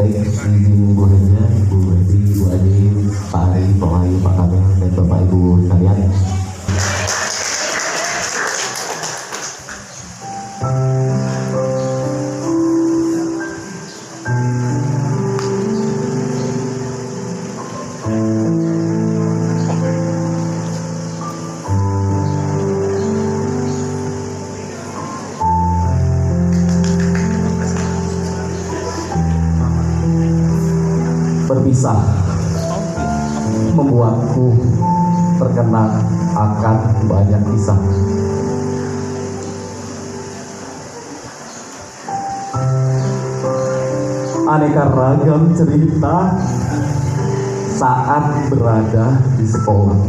baik izin Bu Haja, Bu Edi, Bu Adi, Pak Ari, Pak Wahyu, Pak Kamil, dan Bapak Ibu sekalian. Berpisah membuatku terkenang akan banyak kisah. Aneka ragam cerita saat berada di sekolah.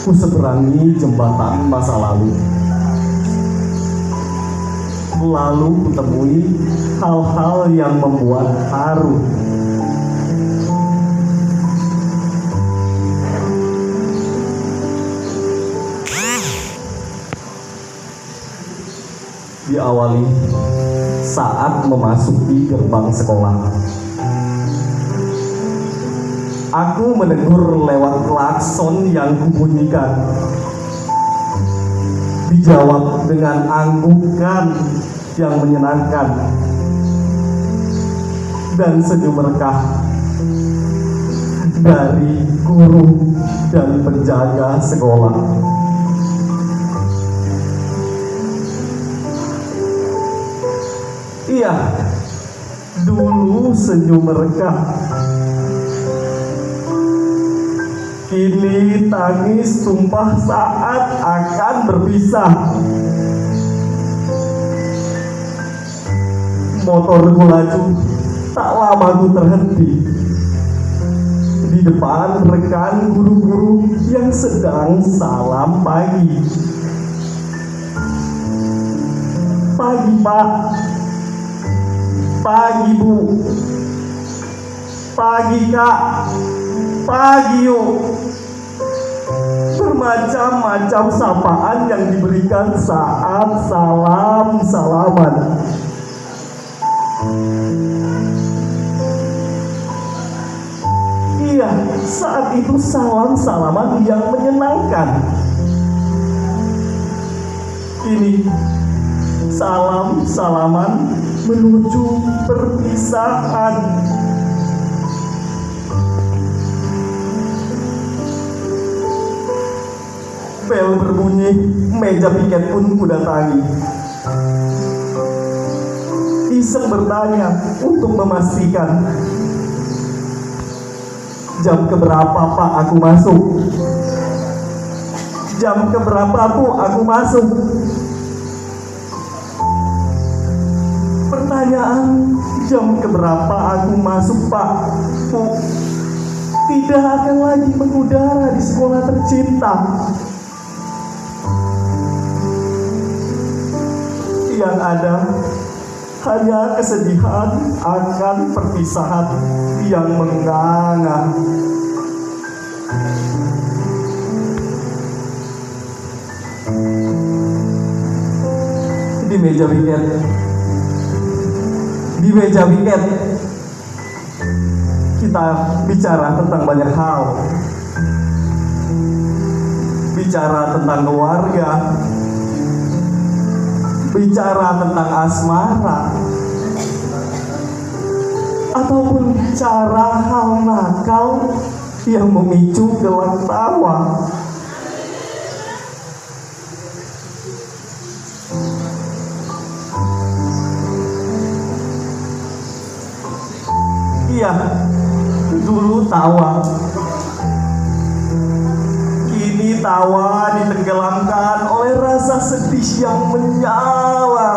Ku seberangi jembatan masa lalu. Lalu kutemui hal-hal yang membuat haru. Diawali saat memasuki gerbang sekolah. Aku menegur lewat klakson yang kubunyikan. Dijawab dengan anggukan yang menyenangkan dan senyum rekah dari guru dan penjaga sekolah. Iya, dulu senyum mereka, kini tangis tumpah saat akan berpisah. Motorku laju, tak lama ku terhenti di depan rekan guru-guru yang sedang salam pagi. Pagi Pak, pagi Bu, pagi Kak, pagi yuk. Bermacam-macam sapaan yang diberikan saat salam-salaman. Iya, saat itu salam-salaman yang menyenangkan. Kini salam-salaman menuju perpisahan. Bel berbunyi, meja piket pun kudatangi. Iseng bertanya untuk memastikan, jam keberapa Pak aku masuk? Jam keberapa Bu aku masuk? Pertanyaan jam keberapa aku masuk Pak, Bu, tidak akan lagi mengudara di sekolah tercinta. Yang ada hanya kesedihan akan perpisahan yang menganga. Di meja piket kita bicara tentang banyak hal. Bicara tentang keluarga, bicara tentang asmara, ataupun bicara hal nakal yang memicu gelak tawa. Iya, dulu tawa, kini tawa ditenggelamkan oleh rasa sedih yang menyala.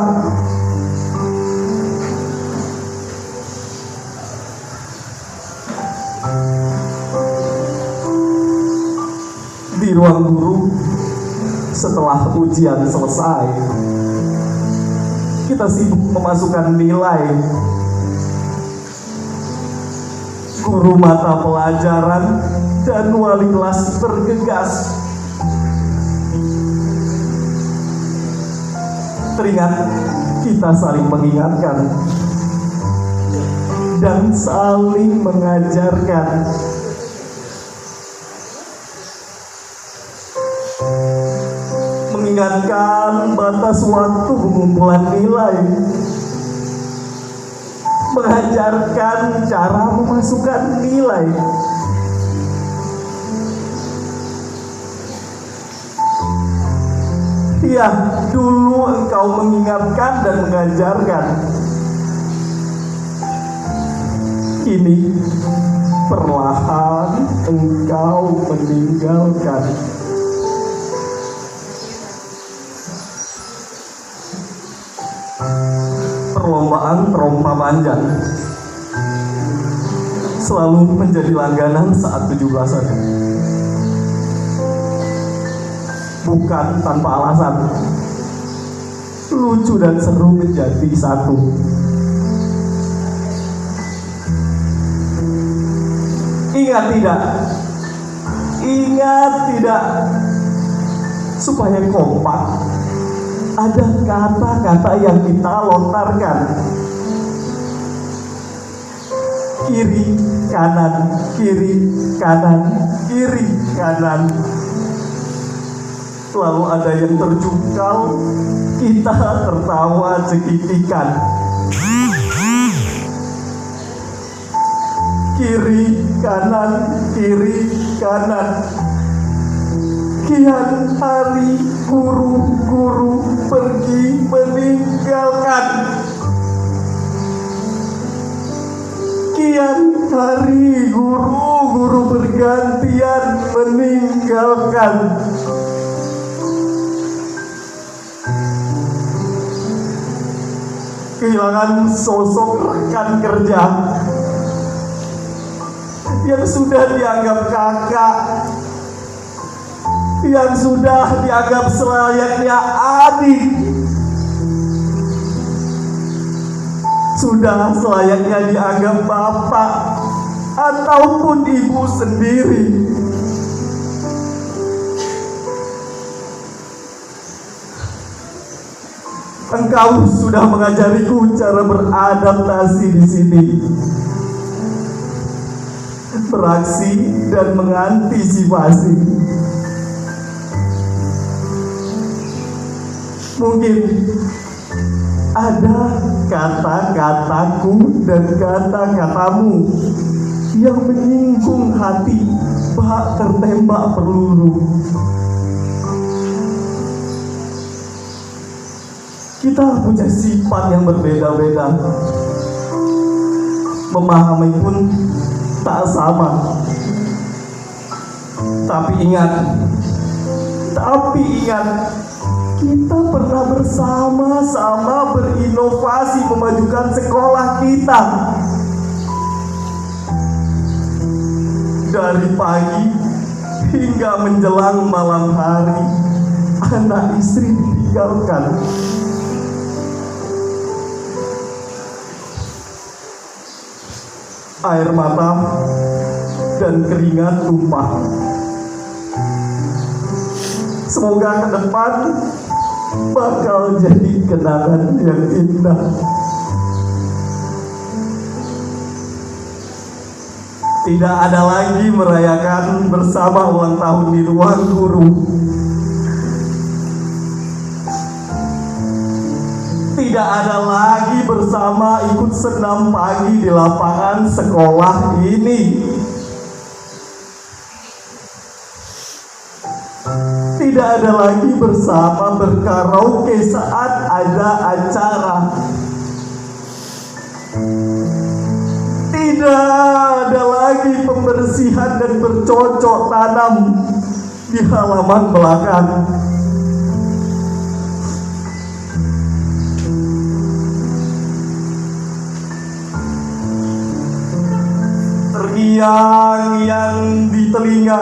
Di ruang guru, setelah ujian selesai, kita sibuk memasukkan nilai. Guru mata pelajaran dan wali kelas bergegas. Teringat kita saling mengingatkan dan saling mengajarkan. Mengingatkan batas waktu pengumpulan nilai, mengajarkan cara memasukkan nilai. Ya, dulu engkau mengingatkan dan mengajarkan. Kini perlahan engkau meninggalkan. Perlombaan trompa panjang selalu menjadi langganan saat 17-an. Bukan tanpa alasan, lucu dan seru menjadi satu. Ingat tidak? Ingat tidak? Supaya kompak, ada kata-kata yang kita lontarkan. Kiri, kanan, kiri, kanan, kiri, kanan. Lalu ada yang terjungkal, kita tertawa cekitikan. Kiri, kanan, kiri, kanan. Kian hari guru-guru pergi meninggalkan. Kian hari guru-guru bergantian meninggalkan. Kehilangan sosok rekan kerja yang sudah dianggap kakak, yang sudah dianggap selayaknya adik, sudah selayaknya dianggap bapak ataupun ibu sendiri. Engkau sudah mengajariku cara beradaptasi di sini, beraksi dan mengantisipasi. Mungkin ada kata-kataku dan kata-katamu yang menyinggung hati, bak tertembak peluru. Kita punya sifat yang berbeda-beda, memahami pun tak sama. Tapi ingat, kita pernah bersama-sama berinovasi memajukan sekolah kita. Dari pagi hingga menjelang malam hari, anak istri ditinggalkan. Air mata dan keringat tumpah. Semoga ke depan bakal jadi kenangan yang indah. Tidak ada lagi merayakan bersama ulang tahun di ruang guru. Tidak ada lagi bersama ikut senam pagi di lapangan sekolah ini. Tidak ada lagi bersama berkaraoke saat ada acara. Tidak ada lagi pembersihan dan bercocok tanam di halaman belakang. Yang di telinga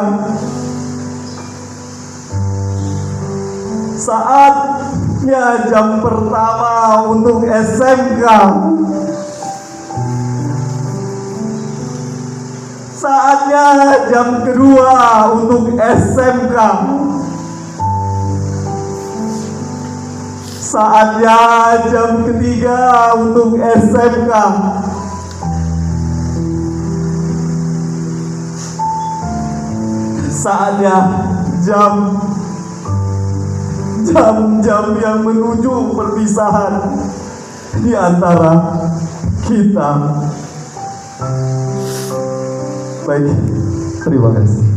saatnya jam pertama untuk SMK, saatnya jam kedua untuk SMK, Saatnya jam ketiga untuk SMK. Saatnya jam-jam yang menuju perpisahan di antara kita. Baik, terima kasih.